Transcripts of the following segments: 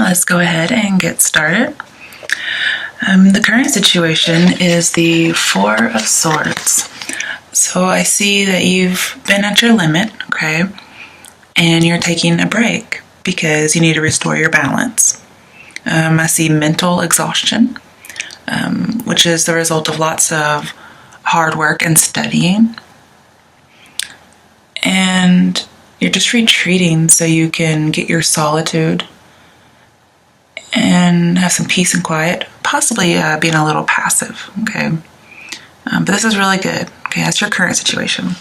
let's go ahead and get started. The current situation is the Four of Swords. So I see that you've been at your limit, okay, and you're taking a break because you need to restore your balance. I see mental exhaustion, which is the result of lots of hard work and studying. And you're just retreating so you can get your solitude and have some peace and quiet, possibly being a little passive, okay? But this is really good, okay? That's your current situation.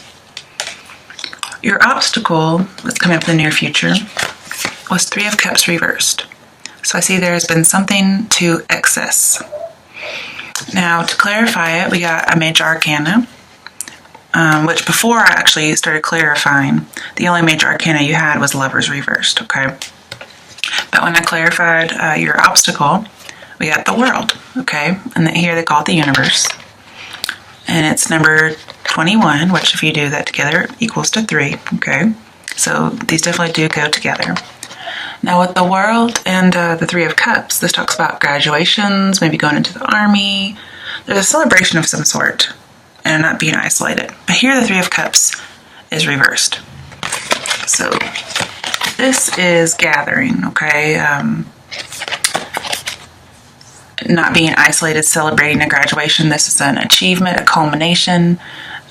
Your obstacle that's coming up in the near future was Three of Cups reversed. So I see there has been something to excess. Now, to clarify it, we got a major arcana, which before I actually started clarifying, the only major arcana you had was Lovers reversed, okay? But when I clarified your obstacle, we got the World, okay? And here they call it the universe. And it's number 21, which if you do that together equals to 3, okay? So these definitely do go together. Now with the World and the Three of Cups, this talks about graduations, maybe going into the army. There's a celebration of some sort and not being isolated. But here the Three of Cups is reversed. So this is gathering, okay? Not being isolated, celebrating a graduation. This is an achievement, a culmination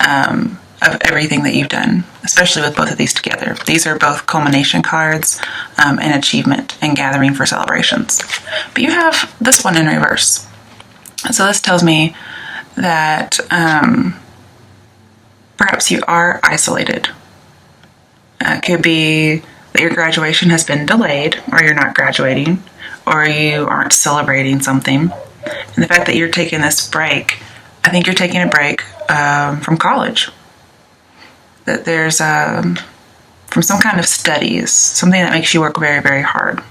of everything that you've done, especially with both of these together. These are both culmination cards and achievement and gathering for celebrations. But you have this one in reverse. So this tells me that perhaps you are isolated. It could be that your graduation has been delayed, or you're not graduating, or you aren't celebrating something. And the fact that you're taking this break, I think you're taking a break from college. That there's from some kind of studies, something that makes you work very, very hard.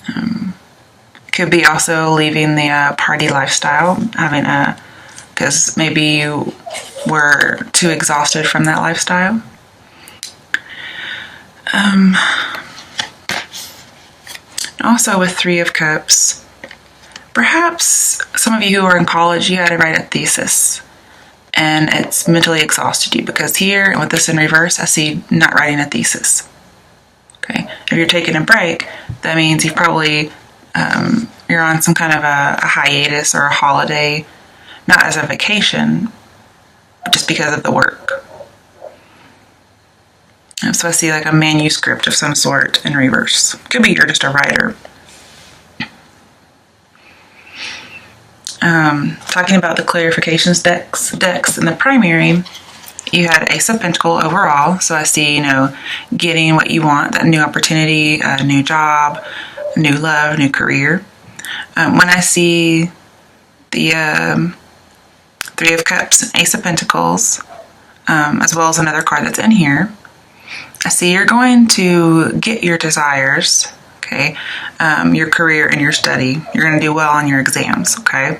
It could be also leaving the party lifestyle, because maybe you were too exhausted from that lifestyle. Also with Three of Cups, perhaps some of you who are in college, you had to write a thesis and it's mentally exhausted you, because here, and with this in reverse, I see not writing a thesis. Okay, if you're taking a break, that means you've probably, you're on some kind of a hiatus or a holiday, not as a vacation, but just because of the work. So I see like a manuscript of some sort in reverse. Could be you're just a writer. Talking about the clarifications decks in the primary, you had Ace of Pentacles overall. So I see, getting what you want, that new opportunity, a new job, new love, new career. When I see the Three of Cups and Ace of Pentacles, as well as another card that's in here, I see you're going to get your desires, okay, your career and your study. You're going to do well on your exams, okay?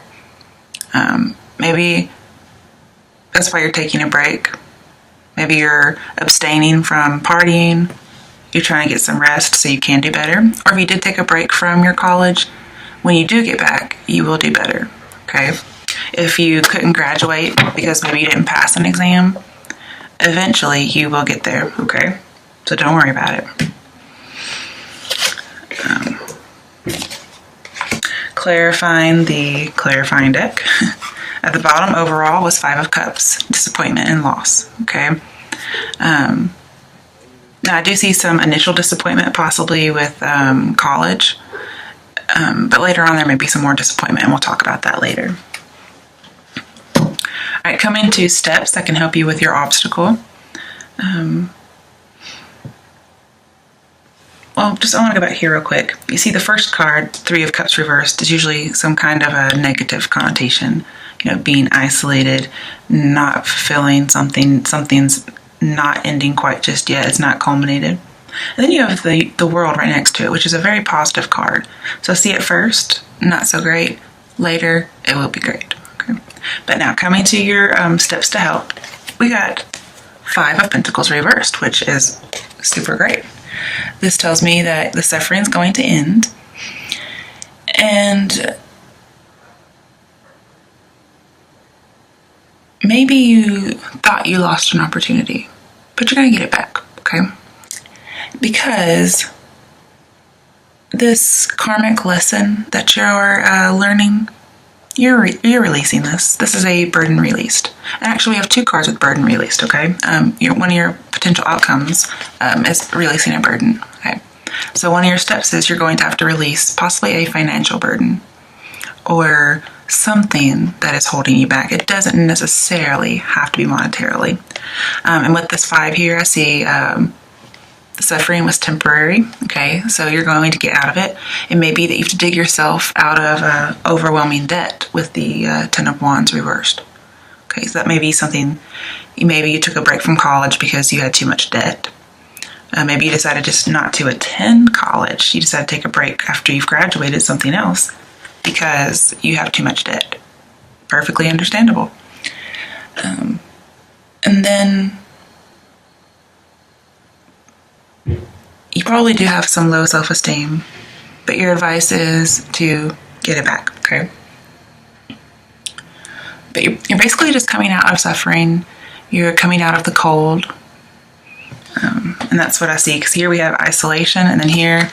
Maybe that's why you're taking a break. Maybe you're abstaining from partying. You're trying to get some rest so you can do better. Or if you did take a break from your college, when you do get back, you will do better, okay? If you couldn't graduate because maybe you didn't pass an exam, eventually you will get there, okay? So don't worry about it. Clarifying the clarifying deck. At the bottom overall was Five of Cups, disappointment and loss, okay? Now I do see some initial disappointment possibly with college, but later on there may be some more disappointment and we'll talk about that later. All right, coming to steps that can help you with your obstacle. Well, I want to go back here real quick. You see the first card, Three of Cups reversed, is usually some kind of a negative connotation. Being isolated, not fulfilling something's not ending quite just yet. It's not culminated. And then you have the World right next to it, which is a very positive card. So see it first, not so great. Later, it will be great. Okay. But now coming to your steps to help, we got Five of Pentacles reversed, which is super great. This tells me that the suffering is going to end, and maybe you thought you lost an opportunity, but you're going to get it back, okay? Because this karmic lesson that you're learning, you're releasing this. This is a burden released. And actually, we have 2 cards with burden released, okay? One of your potential outcomes is releasing a burden, okay? So one of your steps is you're going to have to release possibly a financial burden or something that is holding you back. It doesn't necessarily have to be monetarily. And with this 5 here, I see the suffering was temporary, okay? So you're going to get out of it. It may be that you have to dig yourself out of overwhelming debt with the 10 of Wands reversed. Okay, so that may be something, maybe you took a break from college because you had too much debt. Maybe you decided just not to attend college. You decided to take a break after you've graduated something else because you have too much debt. Perfectly understandable. And then you probably do have some low self-esteem, but your advice is to get it back, okay? But you're basically just coming out of suffering. You're coming out of the cold. And that's what I see, because here we have isolation, and then here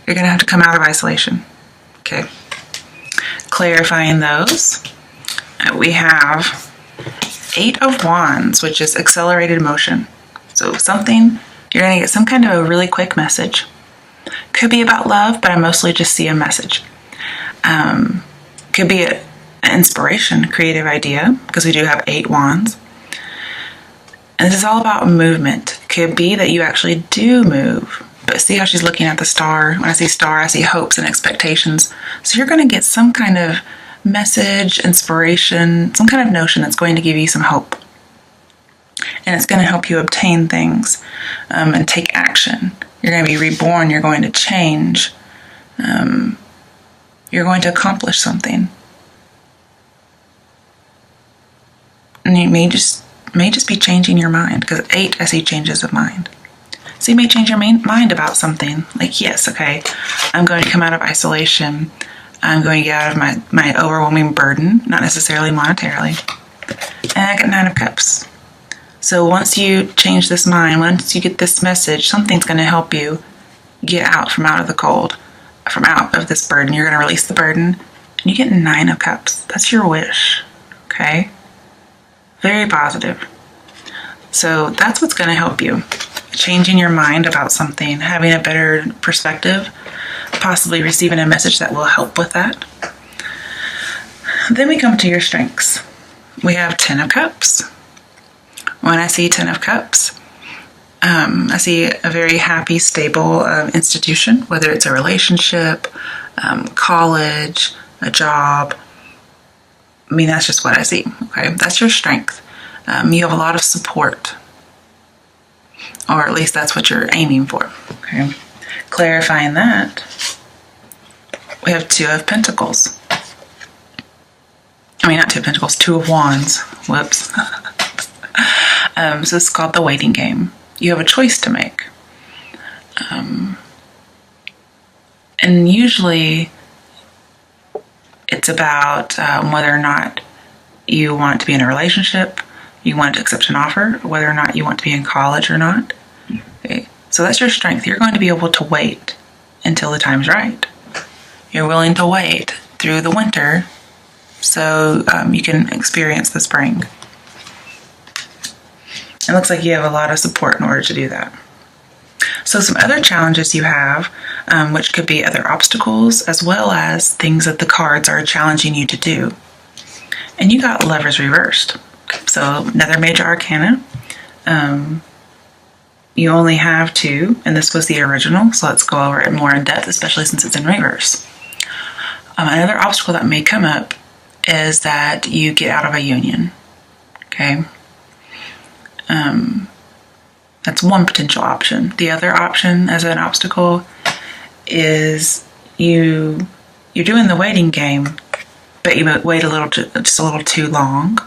you're going to have to come out of isolation, okay? Clarifying those, we have 8 of Wands, which is accelerated motion. So something, you're going to get some kind of a really quick message. Could be about love, but I mostly just see a message. Could be an inspiration, creative idea, because we do have 8 Wands. And this is all about movement. Could be that you actually do move. But see how she's looking at the star? When I see star, I see hopes and expectations. So you're going to get some kind of message, inspiration, some kind of notion that's going to give you some hope. And it's going to help you obtain things and take action. You're going to be reborn. You're going to change. You're going to accomplish something. And you may just be changing your mind, because 8, I see changes of mind. So you may change your mind about something, like, yes, okay, I'm going to come out of isolation. I'm going to get out of my overwhelming burden, not necessarily monetarily. And I get 9 of Cups. So once you change this mind, once you get this message, something's going to help you get out of the cold, from out of this burden. You're going to release the burden, and you get 9 of Cups. That's your wish, okay? Very positive. So that's what's going to help you. Changing your mind about something, having a better perspective, possibly receiving a message that will help with that. Then we come to your strengths. We have 10 of Cups. When I see 10 of Cups, I see a very happy, stable institution, whether it's a relationship, college, a job. I mean, that's just what I see, okay? That's your strength. You have a lot of support, or at least that's what you're aiming for, okay? Clarifying that, we have 2 of Pentacles. I mean, not 2 of Pentacles, 2 of Wands. Whoops. So it's called the waiting game. You have a choice to make. And usually it's about whether or not you want to be in a relationship, you want to accept an offer, whether or not you want to be in college or not. Okay. So that's your strength. You're going to be able to wait until the time's right. You're willing to wait through the winter so you can experience the spring. It looks like you have a lot of support in order to do that. So some other challenges you have, which could be other obstacles, as well as things that the cards are challenging you to do. And you got Lovers reversed. So another major arcana. You only have 2, and this was the original, so let's go over it more in depth, especially since it's in reverse. Another obstacle that may come up is that you get out of a union. Okay? That's one potential option. The other option as an obstacle is you're doing the waiting game, but you wait just a little too long.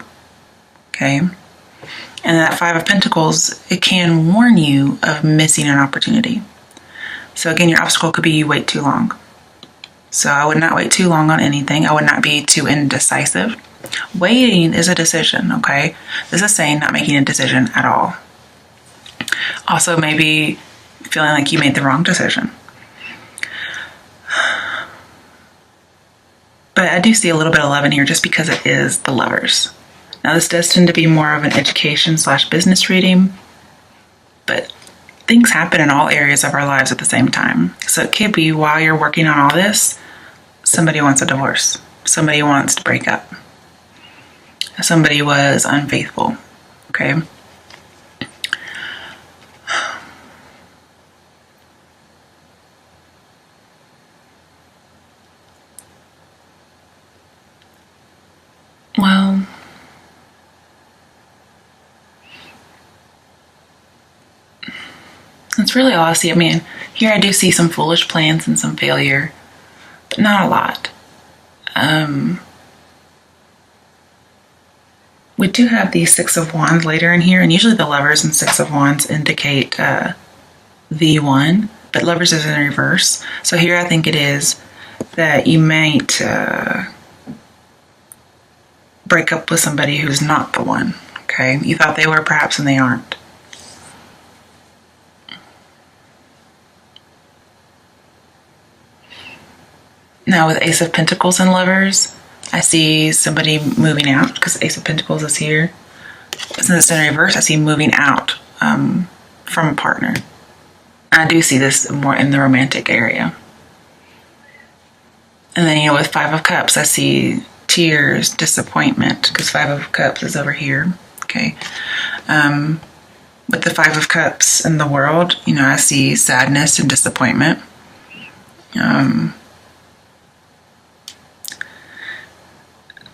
Okay? And that 5 of Pentacles, it can warn you of missing an opportunity. So again, your obstacle could be you wait too long. So I would not wait too long on anything. I would not be too indecisive. Waiting is a decision, okay? This is saying not making a decision at all. Also, maybe feeling like you made the wrong decision. But I do see a little bit of love in here just because it is the Lovers. Now, this does tend to be more of an education/business reading, but things happen in all areas of our lives at the same time. So it could be while you're working on all this, somebody wants a divorce. Somebody wants to break up. Somebody was unfaithful, okay? Well, that's really all I see. I mean, here I do see some foolish plans and some failure, but not a lot. We do have the Six of Wands later in here, and usually the Lovers and Six of Wands indicate the one, but Lovers is in reverse. So here I think it is that you might break up with somebody who's not the one, okay? You thought they were perhaps and they aren't. Now with Ace of Pentacles and Lovers, I see somebody moving out because Ace of Pentacles is here. Since it's in reverse, I see moving out from a partner. I do see this more in the romantic area. And then, with Five of Cups, I see tears, disappointment, because Five of Cups is over here, okay? With the Five of Cups in the world, I see sadness and disappointment.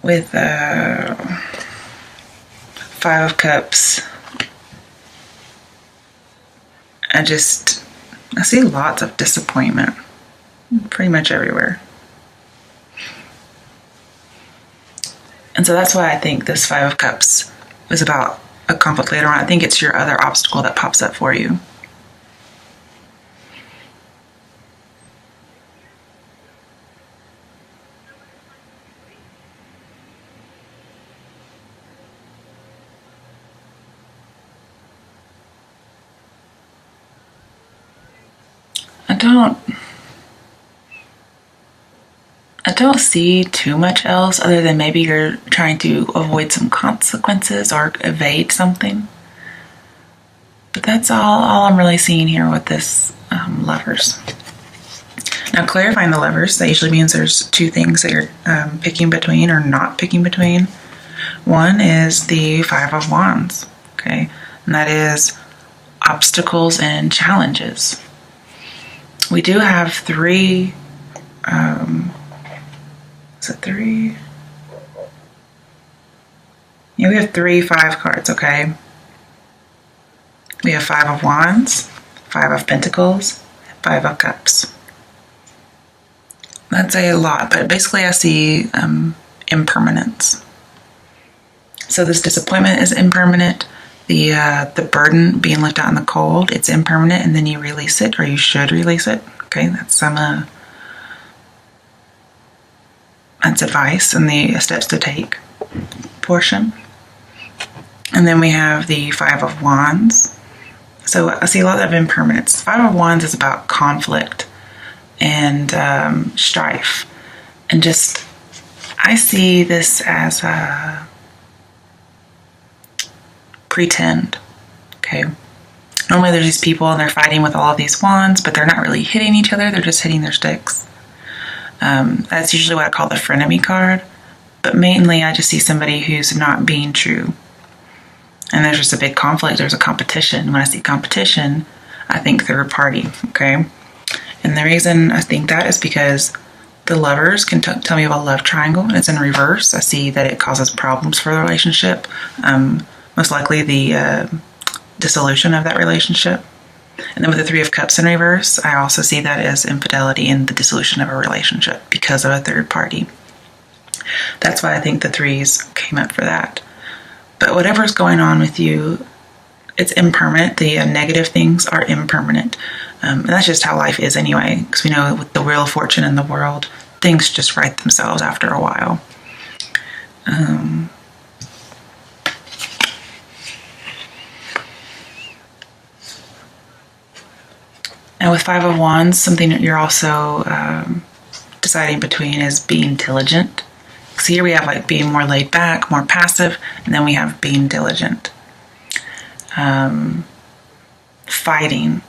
With Five of Cups, I see lots of disappointment pretty much everywhere. And so that's why I think this Five of Cups is about a conflict later on. I think it's your other obstacle that pops up for you. I don't see too much else other than maybe you're trying to avoid some consequences or evade something. But that's all I'm really seeing here with this Lovers. Now, clarifying the Lovers, that usually means there's two things that you're picking between or not picking between. One is the Five of Wands, okay? And that is obstacles and challenges. We do have three, is it three? Yeah, we have 3 5 cards, okay? We have Five of Wands, Five of Pentacles, Five of Cups. That's a lot, but basically I see impermanence. So this disappointment is impermanent. The burden being left out in the cold, it's impermanent, and then you release it, or you should release it. Okay, that's some that's advice and the steps to take portion. And then we have the Five of Wands. So I see a lot of impermanence. Five of Wands is about conflict and strife, and just I see this as a pretend, okay? Normally there's these people and they're fighting with all of these wands, but they're not really hitting each other, they're just hitting their sticks. That's usually what I call the frenemy card, but mainly I just see somebody who's not being true. And there's just a big conflict, there's a competition. When I see competition, I think third party, okay? And the reason I think that is because the Lovers can tell me about a love triangle, and it's in reverse. I see that it causes problems for the relationship. Most likely the dissolution of that relationship. And then with the Three of Cups in reverse, I also see that as infidelity and the dissolution of a relationship because of a third party. That's why I think the threes came up for that. But whatever's going on with you, it's impermanent. The negative things are impermanent. And that's just how life is anyway, because we know with the Wheel of Fortune in the world, things just right themselves after a while. And with Five of Wands, something that you're also deciding between is being diligent. So here we have like being more laid back, more passive, and then we have being diligent. Fighting,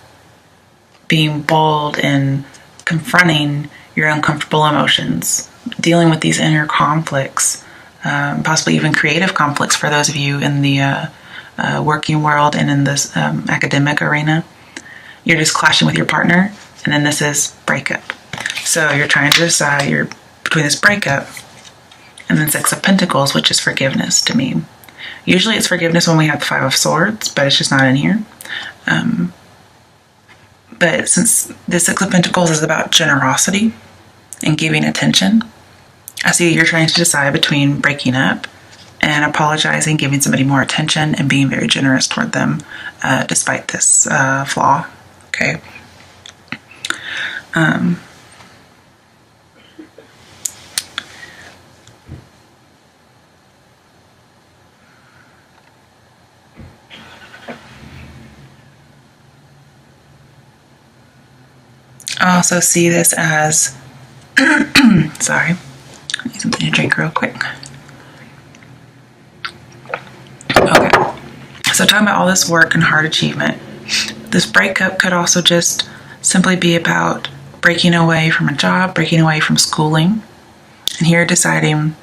being bold and confronting your uncomfortable emotions, dealing with these inner conflicts, possibly even creative conflicts for those of you in the working world and in this academic arena. You're just clashing with your partner, and then this is breakup. So you're trying to decide you're between this breakup and then Six of Pentacles, which is forgiveness to me. Usually it's forgiveness when we have the Five of Swords, but it's just not in here. But since the Six of Pentacles is about generosity and giving attention, I see you're trying to decide between breaking up and apologizing, giving somebody more attention, and being very generous toward them despite this flaw. Okay. I also see this as, sorry, I need something to drink real quick. Okay, so talking about all this work and hard achievement, this breakup could also just simply be about breaking away from a job, breaking away from schooling, and here deciding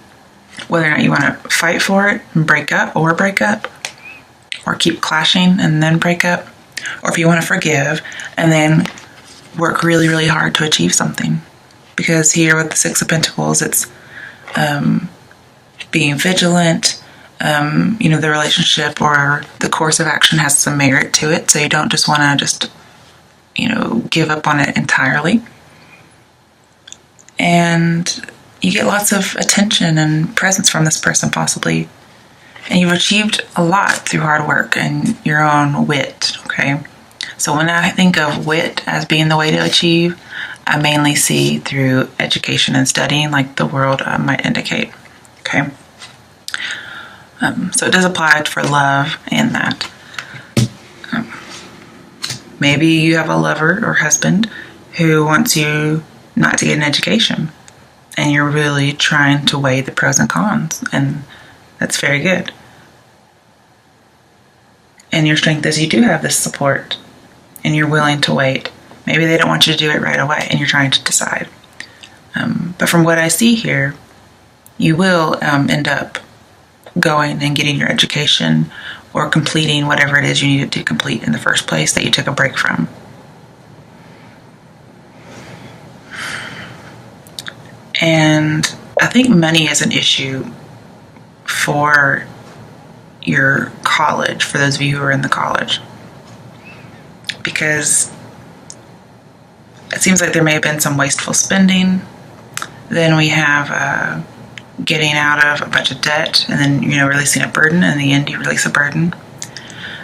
whether or not you want to fight for it and break up, or keep clashing and then break up, or if you want to forgive and then work really, really hard to achieve something. Because here with the Six of Pentacles, it's being vigilant. The relationship or the course of action has some merit to it, so you don't just want to give up on it entirely. And you get lots of attention and presence from this person, possibly. And you've achieved a lot through hard work and your own wit, okay? So when I think of wit as being the way to achieve, I mainly see through education and studying, like the world might indicate, okay? So it does apply for love and that. Maybe you have a lover or husband who wants you not to get an education, and you're really trying to weigh the pros and cons, and that's very good. And your strength is you do have this support, and you're willing to wait. Maybe they don't want you to do it right away, and you're trying to decide. But from what I see here, you will end up going and getting your education or completing whatever it is you needed to complete in the first place that you took a break from. And I think money is an issue for your college, for those of you who are in the college. Because it seems like there may have been some wasteful spending. Then we have getting out of a bunch of debt, and then releasing a burden. In the end, you release a burden.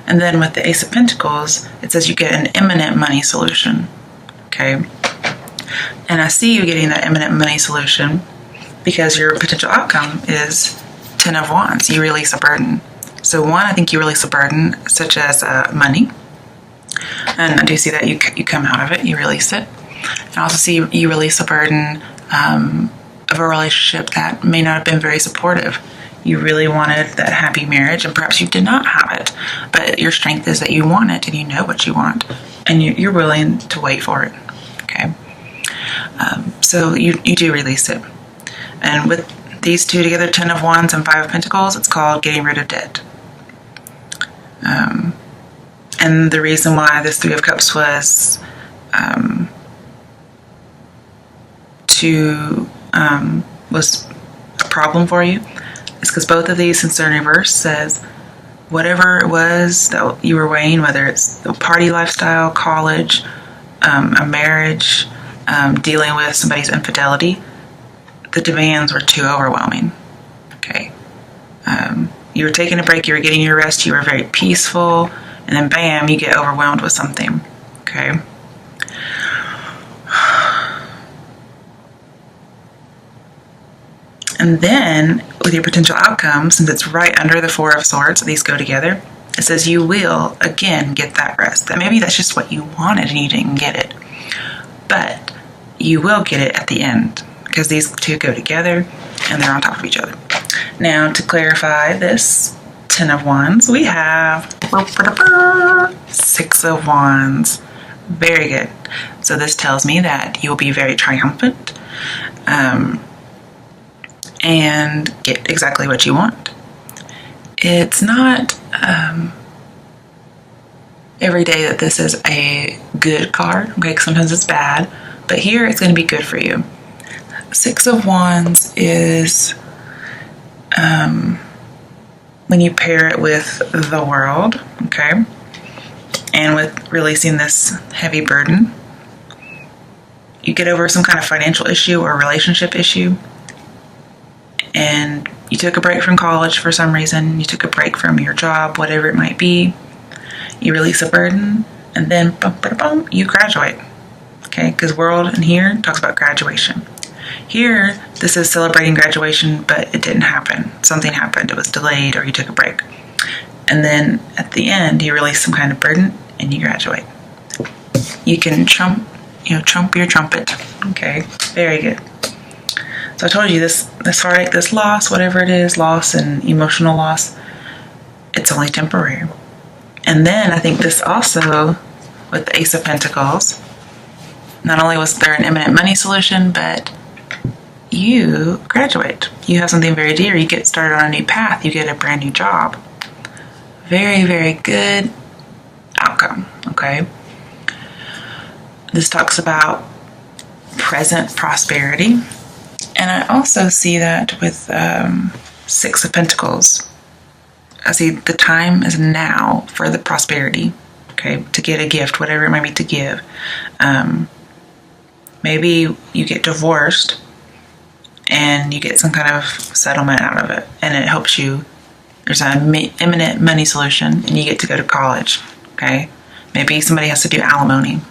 And then with the Ace of Pentacles, it says you get an imminent money solution. Okay, and I see you getting that imminent money solution because your potential outcome is Ten of Wands. You release a burden. So one, I think you release a burden such as money. And I do see that you come out of it, you release it. I also see you release a burden of a relationship that may not have been very supportive. You really wanted that happy marriage, and perhaps you did not have it, but your strength is that you want it, and you know what you want, and you're willing to wait for it. Okay, so you do release it. And with these two together, Ten of Wands and Five of Pentacles, it's called getting rid of debt. And the reason why this Three of Cups was was a problem for you is because both of these, since they're in reverse, says whatever it was that you were weighing, whether it's a party lifestyle, college, a marriage, dealing with somebody's infidelity, the demands were too overwhelming. Okay. You were taking a break, you were getting your rest, you were very peaceful, and then bam, you get overwhelmed with something. Okay. And then with your potential outcome, since it's right under the Four of Swords, these go together, it says you will, again, get that rest. That maybe that's just what you wanted and you didn't get it. But you will get it at the end because these two go together and they're on top of each other. Now, to clarify this 10 of Wands, we have 6 of Wands. Very good. So this tells me that you'll be very triumphant and get exactly what you want. It's not every day that this is a good card, okay, 'cause sometimes it's bad, but here it's going to be good for you. 6 of Wands is when you pair it with the World, okay, and with releasing this heavy burden, you get over some kind of financial issue or relationship issue, and you took a break from college for some reason, you took a break from your job, whatever it might be, you release a burden, and then you graduate, okay, because World in here talks about graduation. Here, this is celebrating graduation, but it didn't happen. Something happened, it was delayed, or you took a break. And then at the end, you release some kind of burden and you graduate. You can trump your trumpet. Okay, very good. So I told you this heartache, this loss, whatever it is, loss and emotional loss, it's only temporary. And then I think this also, with the Ace of Pentacles, not only was there an imminent money solution, but you graduate. You have something very dear. You get started on a new path. You get a brand new job. Very, very good outcome, okay? This talks about present prosperity. And I also see that with 6 of Pentacles. I see the time is now for the prosperity, okay? To get a gift, whatever it might be to give. Maybe you get divorced and you get some kind of settlement out of it, and it helps you. There's an imminent money solution, and you get to go to college, okay? Maybe somebody has to do alimony.